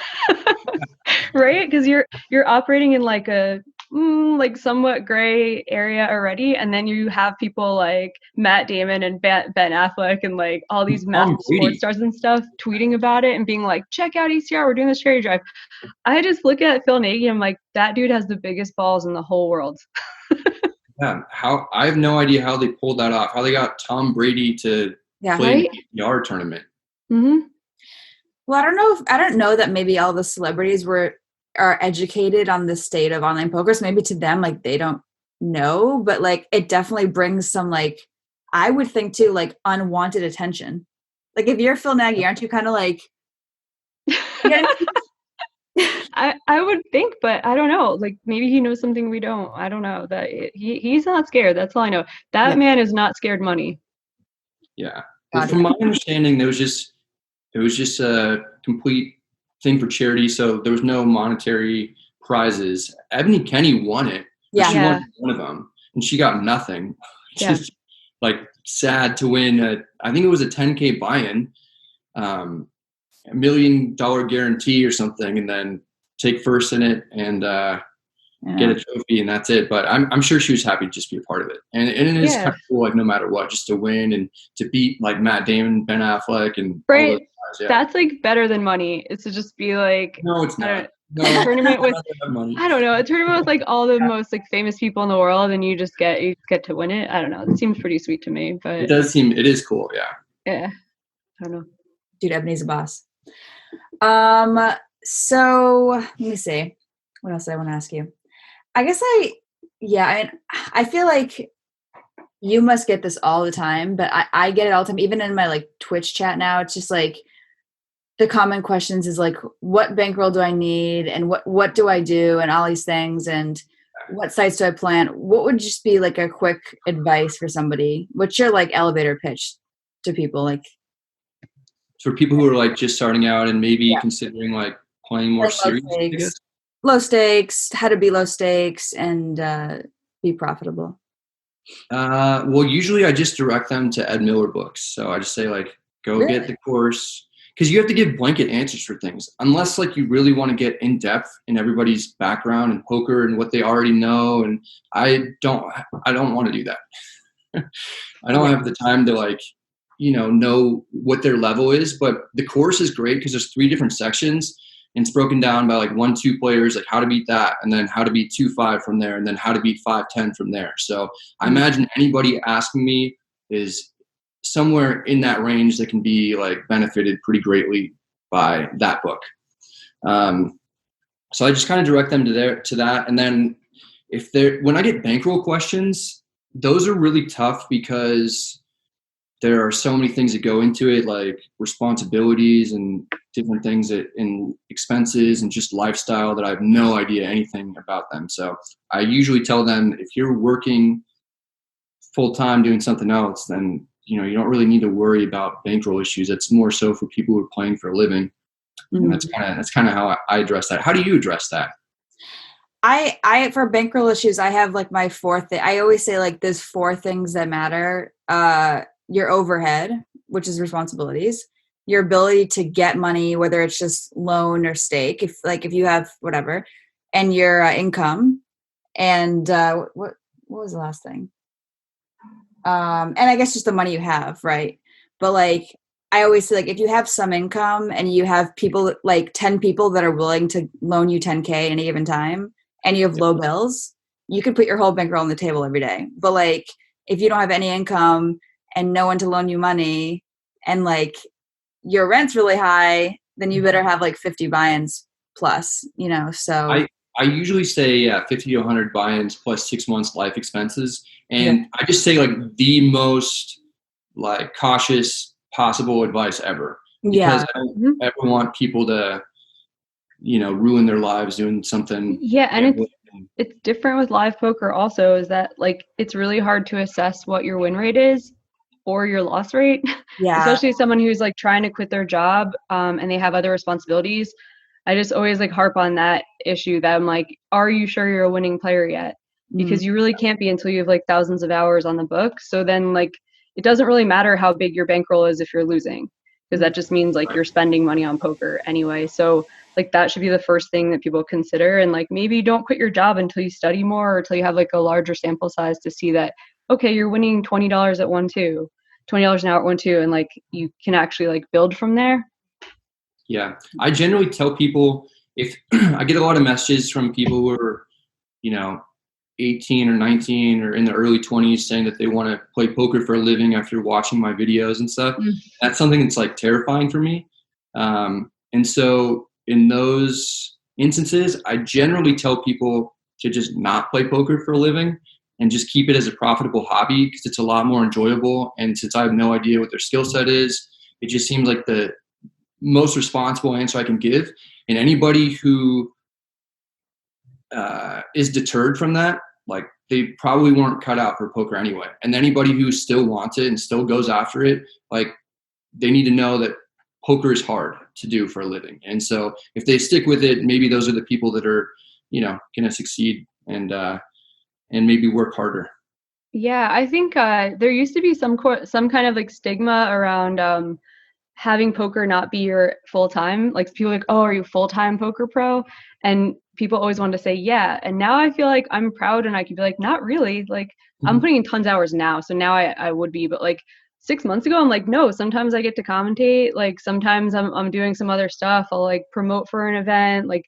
Speaker 3: Right? Because you're operating in like a like somewhat gray area already, and then you have people like Matt Damon and Ben Affleck and like all these massive sports stars and stuff tweeting about it and being like, check out ECR, we're doing this charity drive. I just look at Phil Nagy and I'm like, that dude has the biggest balls in the whole world.
Speaker 2: Yeah, I have no idea how they pulled that off. How they got Tom Brady to play in the ECR tournament.
Speaker 3: Mm-hmm.
Speaker 1: Well, I don't know that maybe all the celebrities are educated on the state of online poker. So maybe to them, like, they don't know, but like, it definitely brings some, like, I would think too, like, unwanted attention. Like, if you're Phil Nagy, aren't you kind of like,
Speaker 3: I would think, but I don't know. Like, maybe he knows something we don't. I don't know. That he's not scared. That's all I know. That man is not scared money.
Speaker 2: Yeah. Well, from my understanding, it was just a complete thing for charity. So there was no monetary prizes. Ebony Kenny won it.
Speaker 1: Yeah.
Speaker 2: She won one of them, and she got nothing. Just like sad to win. I think it was a 10K buy-in, $1 million guarantee or something, and then take first in it and get a trophy, and that's it. But I'm sure she was happy to just be a part of it. And it is kind of cool, like, no matter what, just to win and to beat like Matt Damon, Ben Affleck, and all those guys. Yeah.
Speaker 3: That's like better than money. It's to just be like,
Speaker 2: no, it's not.
Speaker 3: A tournament with I don't know, a tournament with like all the most like famous people in the world, and you just get to win it. I don't know. It seems pretty sweet to me, but
Speaker 2: it is cool. Yeah.
Speaker 3: Yeah. I don't know.
Speaker 1: Dude, Ebony's a boss. So let me see. What else do I want to ask you? I guess I feel like you must get this all the time, but I get it all the time. Even in my like Twitch chat now, it's just like the common questions is like, what bankroll do I need, and what do I do, and all these things, and what sites do I plan? What would just be like a quick advice for somebody? What's your like elevator pitch to people, like
Speaker 2: for people who are like just starting out and maybe considering like playing more serious?
Speaker 1: low stakes, how to be low stakes, and be profitable?
Speaker 2: Well, usually I just direct them to Ed Miller books. So I just say like, go
Speaker 1: Really?
Speaker 2: get the course, because you have to give blanket answers for things unless like you really want to get in depth in everybody's background and poker and what they already know. And I don't want to do that. I don't have the time to like, know what their level is, but the course is great because there's 3 different sections and it's broken down by like 1-2 players, like how to beat that, and then how to beat 2-5 from there, and then how to beat 5-10 from there. So I imagine anybody asking me is somewhere in that range that can be like benefited pretty greatly by that book. So I just kind of direct them to that. And then when I get bankroll questions, those are really tough because there are so many things that go into it, like responsibilities and different things in expenses and just lifestyle that I have no idea anything about them. So I usually tell them, if you're working full time doing something else, then you don't really need to worry about bankroll issues. It's more so for people who are playing for a living.
Speaker 1: Mm-hmm.
Speaker 2: And that's kind of how I address that. How do you address that?
Speaker 1: I for bankroll issues, I have like my 4 thing. I always say like there's 4 things that matter. Your overhead, which is responsibilities, your ability to get money, whether it's just loan or stake, if you have whatever, and your income, and what was the last thing? And I guess just the money you have, right? But like I always say, like if you have some income and you have people, like 10 people that are willing to loan you 10K at any given time, and you have low bills, you could put your whole bankroll on the table every day. But like if you don't have any income and no one to loan you money, and like your rent's really high, then you better have like 50 buy-ins plus, so.
Speaker 2: I usually say 50 to 100 buy-ins plus 6 months life expenses. And I just say like the most like cautious possible advice ever. Because I don't ever want people to, ruin their lives doing something.
Speaker 3: Yeah, and it's different with live poker also, is that like it's really hard to assess what your win rate is or your loss rate.
Speaker 1: Yeah.
Speaker 3: Especially someone who's like trying to quit their job and they have other responsibilities. I just always like harp on that issue that I'm like, are you sure you're a winning player yet? Because you really can't be until you have like thousands of hours on the book. So then like it doesn't really matter how big your bankroll is if you're losing, because that just means like you're spending money on poker anyway. So like that should be the first thing that people consider. And like maybe don't quit your job until you study more or until you have like a larger sample size to see that, okay, you're winning $20 at 1-2, $20 an hour at 1-2, and like you can actually like build from there.
Speaker 2: Yeah, I generally tell people, if I get a lot of messages from people who are, 18 or 19 or in the early 20s saying that they want to play poker for a living after watching my videos and stuff. That's something that's like terrifying for me. And so in those instances, I generally tell people to just not play poker for a living and just keep it as a profitable hobby, because it's a lot more enjoyable. And since I have no idea what their skill set is, it just seems like the most responsible answer I can give. And anybody who is deterred from that, like they probably weren't cut out for poker anyway. And anybody who still wants it and still goes after it, like they need to know that poker is hard to do for a living. And so if they stick with it, maybe those are the people that are, going to succeed and maybe work harder.
Speaker 3: Yeah, I think there used to be some kind of like stigma around having poker not be your full time. Like people are like, oh, are you full-time poker pro? And people always wanted to say yeah. And now I feel like I'm proud and I can be like, not really. Like I'm putting in tons of hours now. So now I would be, but like 6 months ago, I'm like, no, sometimes I get to commentate. Like sometimes I'm doing some other stuff. I'll like promote for an event. Like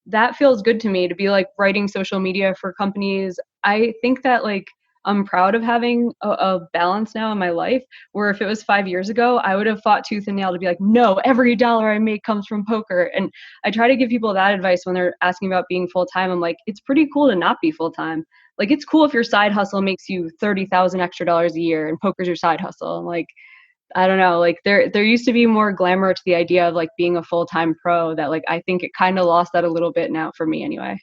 Speaker 3: that feels good to me to be like writing social media for companies. I think that like I'm proud of having a balance now in my life, where if it was 5 years ago, I would have fought tooth and nail to be like, no, every dollar I make comes from poker. And I try to give people that advice when they're asking about being full-time. I'm like, it's pretty cool to not be full-time. Like, it's cool if your side hustle makes you $30,000 extra a year and poker's your side hustle. And like, I don't know, like there used to be more glamour to the idea of like being a full-time pro that like, I think it kind of lost that a little bit now for me anyway.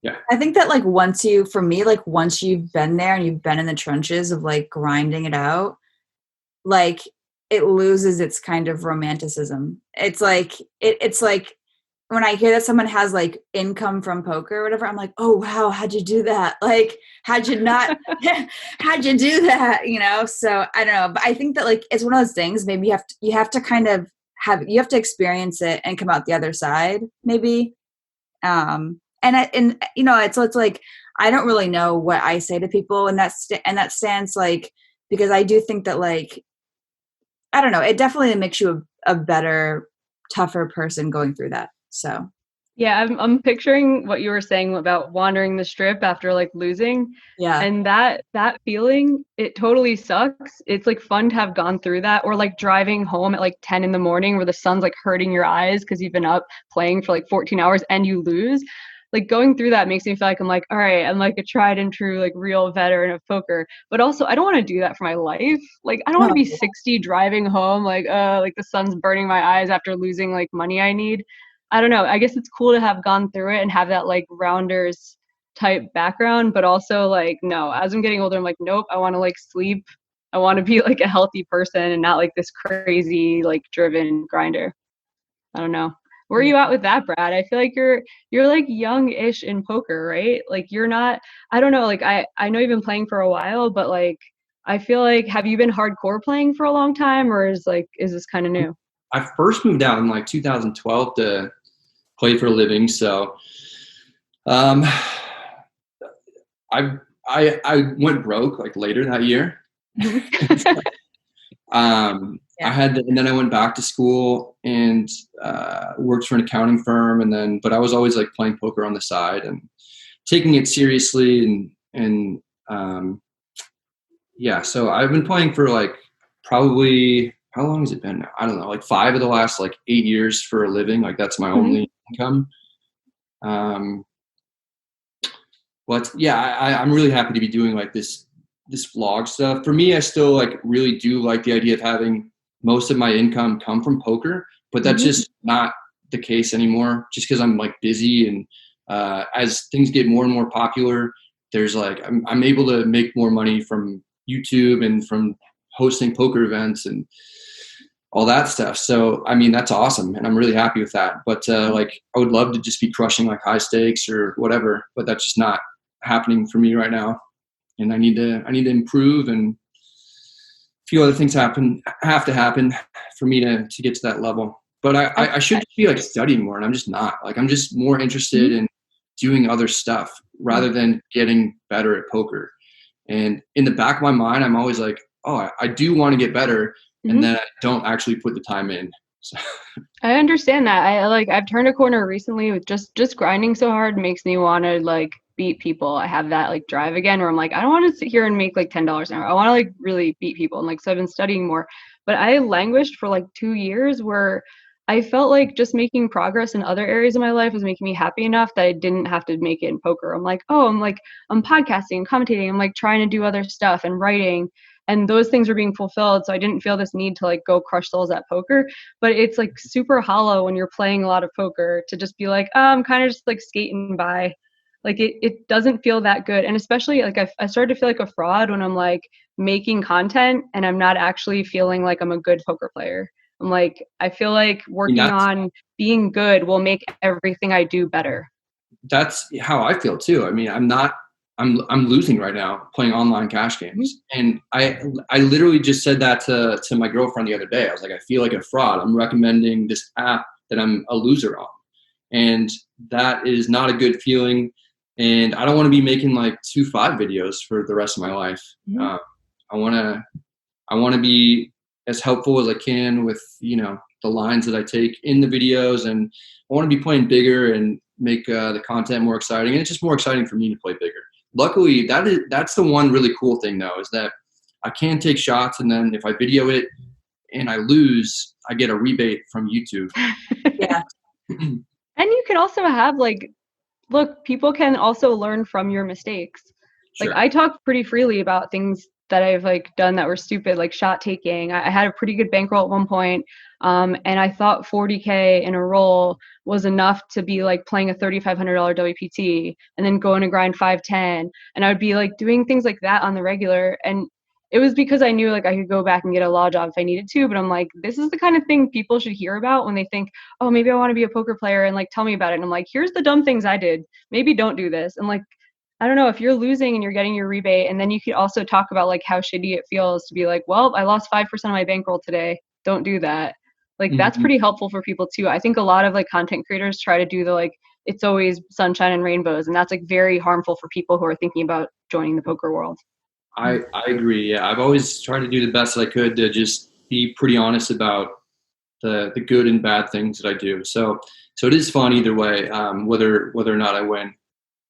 Speaker 2: Yeah.
Speaker 1: I think that like once you've been there and you've been in the trenches of like grinding it out, like it loses its kind of romanticism. It's like when I hear that someone has like income from poker or whatever, I'm like, oh wow, how'd you do that? Like, how'd you not, how'd you do that? You know? So I don't know, but I think that like, it's one of those things, maybe you have to kind of you have to experience it and come out the other side, maybe. And you know, it's like, I don't really know what I say to people in that stance, like, because I do think that like, I don't know, it definitely makes you a better, tougher person going through that. So
Speaker 3: Yeah, I'm picturing what you were saying about wandering the strip after like losing.
Speaker 1: yeah.
Speaker 3: And that feeling, it totally sucks. It's like fun to have gone through that, or like driving home at like 10 in the morning where the sun's like hurting your eyes because you've been up playing for like 14 hours and you lose. Like going through that makes me feel like I'm like, all right, I'm like a tried and true like real veteran of poker. But also I don't want to do that for my life. Like I don't want to be 60 driving home like the sun's burning my eyes after losing like money I need. I don't know. I guess it's cool to have gone through it and have that like rounders type background, but also like, no, as I'm getting older, I'm like, nope, I want to like sleep. I want to be like a healthy person and not like this crazy, like driven grinder. I don't know. Where are you at with that, Brad? I feel like you're like young-ish in poker, right? Like you're not, I don't know, like I know you've been playing for a while, but like I feel like, have you been hardcore playing for a long time, or is this kind of new?
Speaker 2: I first moved out in like 2012 to play for a living. So, I went broke like later that year. I had and then I went back to school and worked for an accounting firm, but I was always like playing poker on the side and taking it seriously and so I've been playing for like probably, how long has it been now? I don't know, like 5 of the last like 8 years for a living. Like that's my only income. But yeah, I'm really happy to be doing like this vlog stuff. For me, I still like really do like the idea of having most of my income come from poker, but that's just not the case anymore, just because I'm like busy. And as things get more and more popular, there's like, I'm able to make more money from YouTube and from hosting poker events and all that stuff. So, I mean, that's awesome. And I'm really happy with that. But like, I would love to just be crushing like high stakes or whatever, but that's just not happening for me right now. And I need to improve, and a few other things have to happen for me to get to that level. But I should just be like studying more, and I'm just not. Like, I'm just more interested in doing other stuff rather than getting better at poker. And in the back of my mind, I'm always like, oh, I do want to get better. And then I don't actually put the time in. So.
Speaker 3: I understand that. I've turned a corner recently with just grinding so hard makes me want to like beat people. I have that like drive again where I'm like, I don't want to sit here and make like $10 an hour. I want to like really beat people. And like, so I've been studying more, but I languished for like 2 years where I felt like just making progress in other areas of my life was making me happy enough that I didn't have to make it in poker. I'm like, oh, I'm podcasting and commentating. I'm like trying to do other stuff and writing. And those things were being fulfilled. So I didn't feel this need to like go crush souls at poker. But it's like super hollow when you're playing a lot of poker to just be like, oh, I'm kind of just like skating by. Like it doesn't feel that good. And especially like I started to feel like a fraud when I'm like making content and I'm not actually feeling like I'm a good poker player. I'm like, I feel like working on being good will make everything I do better.
Speaker 2: That's how I feel too. I mean, I'm losing right now playing online cash games. And I literally just said that to my girlfriend the other day. I was like, I feel like a fraud. I'm recommending this app that I'm a loser on. And that is not a good feeling. And I don't want to be making like 2-5 videos for the rest of my life. I want to be as helpful as I can with, the lines that I take in the videos. And I want to be playing bigger and make the content more exciting. And it's just more exciting for me to play bigger. Luckily, that's the one really cool thing though, is that I can take shots, and then if I video it and I lose, I get a rebate from YouTube.
Speaker 1: Yeah.
Speaker 3: And you can also have like, look, people can also learn from your mistakes. Sure. Like I talk pretty freely about things that I've like done that were stupid, like shot taking. I had a pretty good bankroll at one point, and I thought 40K in a roll was enough to be like playing a $3,500 WPT and then going to grind 510. And I would be like doing things like that on the regular. And it was because I knew like I could go back and get a law job if I needed to, but I'm like, this is the kind of thing people should hear about when they think, oh, maybe I want to be a poker player, and like, tell me about it. And I'm like, here's the dumb things I did. Maybe don't do this. And like, I don't know, if you're losing and you're getting your rebate, and then you could also talk about like how shitty it feels to be like, well, I lost 5% of my bankroll today. Don't do that. Like, that's pretty helpful for people too. I think a lot of like content creators try to do the like, it's always sunshine and rainbows, and that's like very harmful for people who are thinking about joining the poker world.
Speaker 2: I agree. Yeah, I've always tried to do the best I could to just be pretty honest about the good and bad things that I do. So it is fun either way, whether or not I win.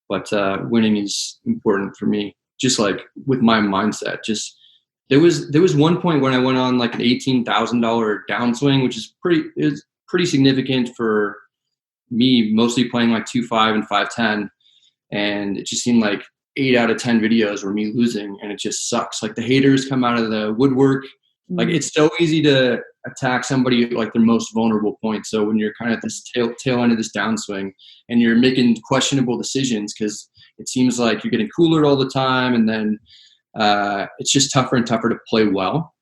Speaker 2: But winning is important for me. Just like with my mindset, just there was one point when I went on like an $18,000 downswing, which is pretty significant for me, mostly playing like 2-5 and 5-10, and it just seemed like 8 out of 10 videos were me losing, and it just sucks. Like the haters come out of the woodwork. Like it's so easy to attack somebody at like their most vulnerable point. So when you're kind of at this tail end of this downswing and you're making questionable decisions because it seems like you're getting cooler all the time, and then it's just tougher and tougher to play well,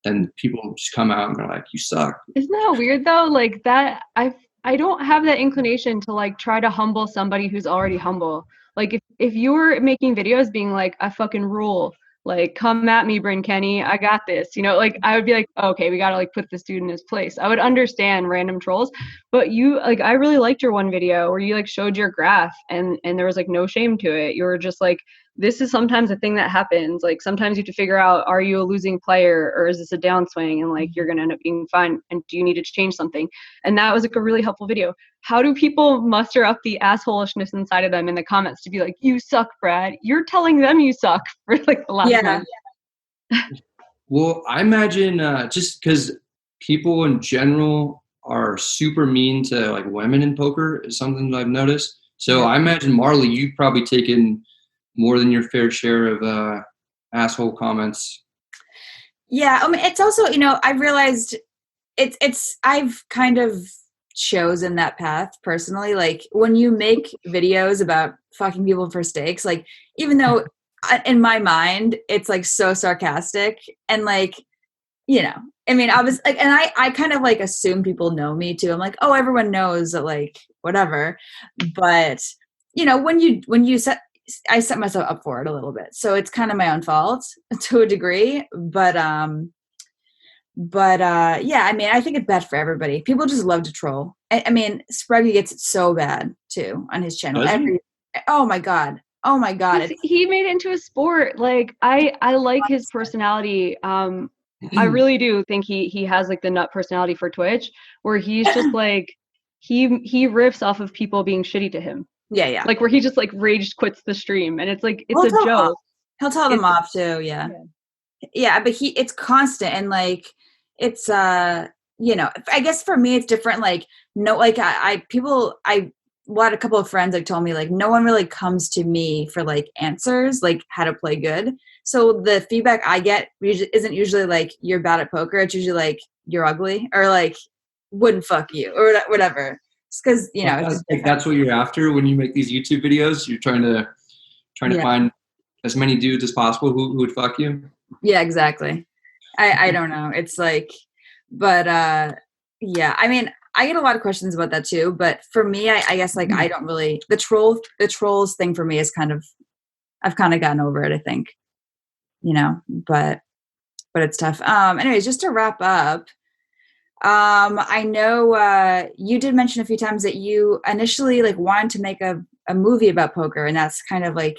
Speaker 2: then people just come out and they're like, you suck.
Speaker 3: Isn't that weird though? Like that, I don't have that inclination to like try to humble somebody who's already humble. Like if you were making videos being like, I fucking rule, like come at me, Bryn Kenny, I got this, you know, like I would be like, oh, okay, we gotta like put this dude in his place. I would understand random trolls, but you like, I really liked your one video where you like showed your graph and there was like no shame to it. You were just like, this is sometimes a thing that happens. Like sometimes you have to figure out, are you a losing player or is this a downswing? And like, you're going to end up being fine. And do you need to change something? And that was like a really helpful video. How do people muster up the assholishness inside of them in the comments to be like, you suck, Brad? You're telling them you suck for like the last month.
Speaker 2: Well, I imagine just because people in general are super mean to like women in poker is something that I've noticed. So I imagine Marle, you've probably taken more than your fair share of asshole comments.
Speaker 1: Yeah, I mean, it's also, you know, I realized I've kind of chosen that path personally. Like when you make videos about fucking people for steaks, like even though in my mind it's like so sarcastic and like, you know, I mean, I was like, and I kind of like assume people know me too. I'm like, oh, everyone knows that, like whatever. But you know, when you I set myself up for it a little bit. So it's kind of my own fault to a degree, but yeah, I mean, I think it's bad for everybody. People just love to troll. I mean, Spruggy gets it so bad too on his channel. Oh my God.
Speaker 3: He made it into a sport. Like I like his personality. I really do think he has like the nut personality for Twitch where he's just like, he riffs off of people being shitty to him.
Speaker 1: Yeah.
Speaker 3: Like where he just like rage quits the stream and it's like, it's a joke.
Speaker 1: He'll tell them off too. Yeah. But it's constant and like, it's, you know, I guess for me, it's different. Like, no, like I had a couple of friends like told me like, no one really comes to me for like answers, like how to play good. So the feedback I get isn't usually like, you're bad at poker. It's usually like, you're ugly or like, wouldn't fuck you or whatever. Because you know,
Speaker 2: that's what you're after when you make these YouTube videos. You're trying to find as many dudes as possible who would fuck you.
Speaker 1: Yeah, exactly. I don't know. It's like, but yeah. I mean, I get a lot of questions about that too. But for me, I guess like I don't really the trolls thing for me is kind of I've kind of gotten over it. I think, you know, but it's tough. Anyways, just to wrap up. I know you did mention a few times that you initially like wanted to make a movie about poker, and that's kind of like,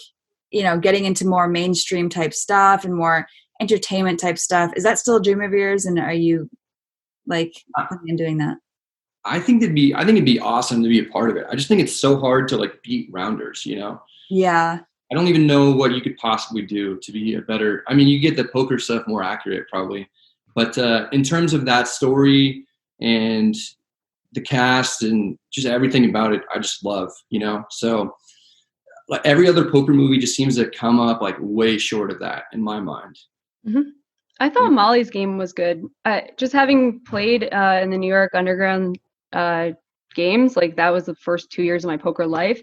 Speaker 1: you know, getting into more mainstream type stuff and more entertainment type stuff. Is that still a dream of yours? And are you like planning on doing that?
Speaker 2: I think it'd be awesome to be a part of it. I just think it's so hard to like beat rounders, you know?
Speaker 1: Yeah.
Speaker 2: I don't even know what you could possibly do to be a better, I mean, you get the poker stuff more accurate probably. But in terms of that story and the cast and just everything about it, I just love, you know? So like every other poker movie just seems to come up like way short of that in my mind.
Speaker 3: Mm-hmm. I thought Molly's game was good. Just having played in the New York Underground games, like that was the first 2 years of my poker life.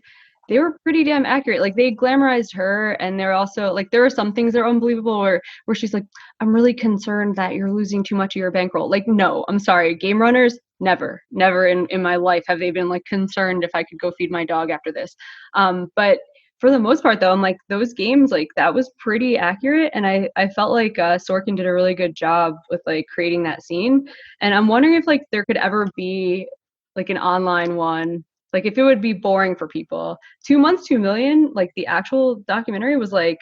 Speaker 3: they were pretty damn accurate. Like they glamorized her, and they're also like there are some things that are unbelievable where she's like, I'm really concerned that you're losing too much of your bankroll. Like, no, I'm sorry. Game runners, never in my life have they been like concerned if I could go feed my dog after this. But for the most part though, I'm like those games, like that was pretty accurate. And I felt like Sorkin did a really good job with like creating that scene. And I'm wondering if like there could ever be like an online one. Like if it would be boring for people. 2 months, 2 million, like the actual documentary was like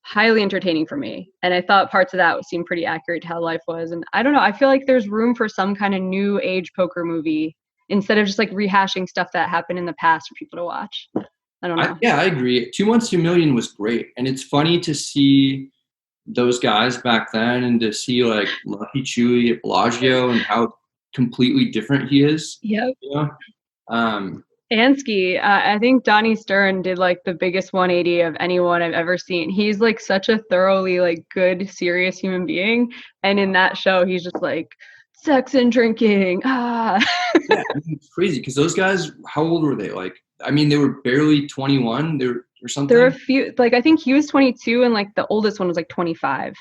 Speaker 3: highly entertaining for me. And I thought parts of that seemed pretty accurate to how life was. And I don't know, I feel like there's room for some kind of new age poker movie instead of just like rehashing stuff that happened in the past for people to watch. I don't know.
Speaker 2: I agree. 2 months, 2 million was great. And it's funny to see those guys back then and to see like Lucky Chewy at Bellagio and how completely different he is.
Speaker 3: Yep.
Speaker 2: You know?
Speaker 3: Ansky, I think Donnie Stern did like the biggest 180 of anyone I've ever seen. He's like such a thoroughly like good, serious human being, and in that show, he's just like sex and drinking.
Speaker 2: Yeah, it's crazy because those guys, how old were they? Like, I mean, they were barely 21. Or something.
Speaker 3: There were a few, like I think he was 22, and like the oldest one was like 25.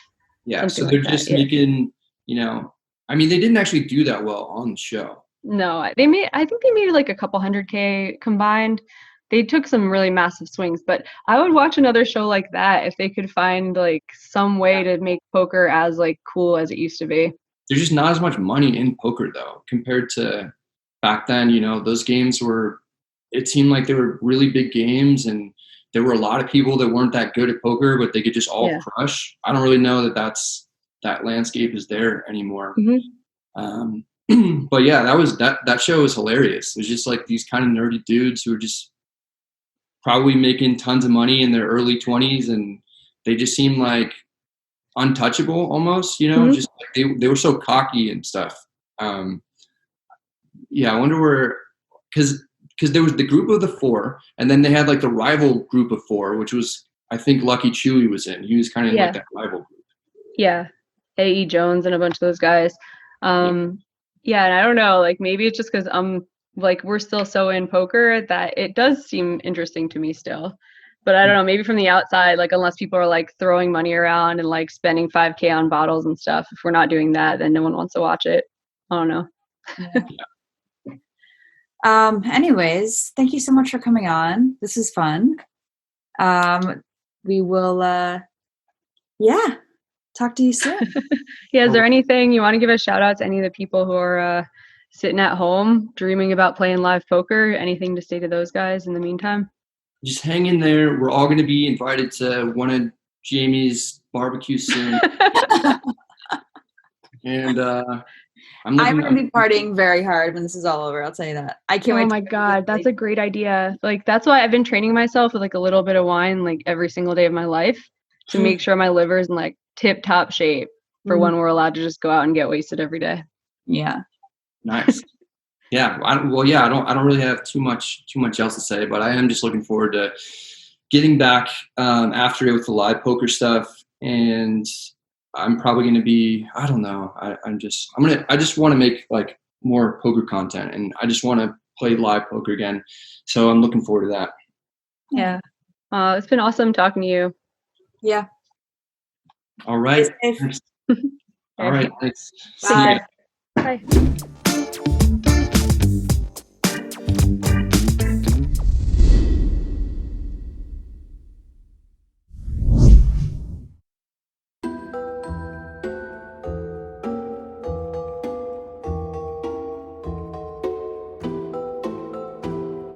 Speaker 2: Yeah, so they're just making, you know, I mean, they didn't actually do that well on the show.
Speaker 3: No, I think they made like a couple $100K combined. They took some really massive swings, but I would watch another show like that if they could find like some way to make poker as like cool as it used to be.
Speaker 2: There's just not as much money in poker though, compared to back then. You know, those games it seemed like they were really big games, and there were a lot of people that weren't that good at poker, but they could just all crush. I don't really know that landscape is there anymore.
Speaker 3: Mm-hmm.
Speaker 2: But yeah, that show was hilarious. It was just like these kind of nerdy dudes who were just probably making tons of money in their early 20s, and they just seemed like untouchable almost, you know. Mm-hmm. Just like they were so cocky and stuff. Yeah, I wonder where, because there was the group of the four, and then they had like the rival group of four, which was, I think, Lucky Chewy was in. He was kind of in like that rival group.
Speaker 3: Yeah, A.E. Jones and a bunch of those guys. Yeah, and I don't know, like maybe it's just because like we're still so in poker that it does seem interesting to me still. But I don't know, maybe from the outside, like unless people are like throwing money around and like spending $5K on bottles and stuff, if we're not doing that, then no one wants to watch it. I don't know.
Speaker 1: Anyways, thank you so much for coming on. This is fun. We will talk to you soon.
Speaker 3: Yeah, is there anything you want to give a shout out to any of the people who are sitting at home dreaming about playing live poker? Anything to say to those guys in the meantime?
Speaker 2: Just hang in there. We're all going to be invited to one of Jamie's barbecues soon. And I'm going
Speaker 1: to be partying very hard when this is all over. I'll tell you that. I can't wait.
Speaker 3: Oh my God, that's a great idea. Like that's why I've been training myself with like a little bit of wine like every single day of my life to make sure my liver is in like tip top shape for when we're allowed to just go out and get wasted every day.
Speaker 1: Yeah.
Speaker 2: Nice. Yeah. I don't really have too much else to say, but I am just looking forward to getting back after it with the live poker stuff. And I'm probably going to be, I don't know. I just want to make like more poker content, and I just want to play live poker again. So I'm looking forward to that.
Speaker 3: Yeah. It's been awesome talking to you.
Speaker 1: Yeah.
Speaker 2: All right. All right. Thanks.
Speaker 1: Bye.
Speaker 3: Bye.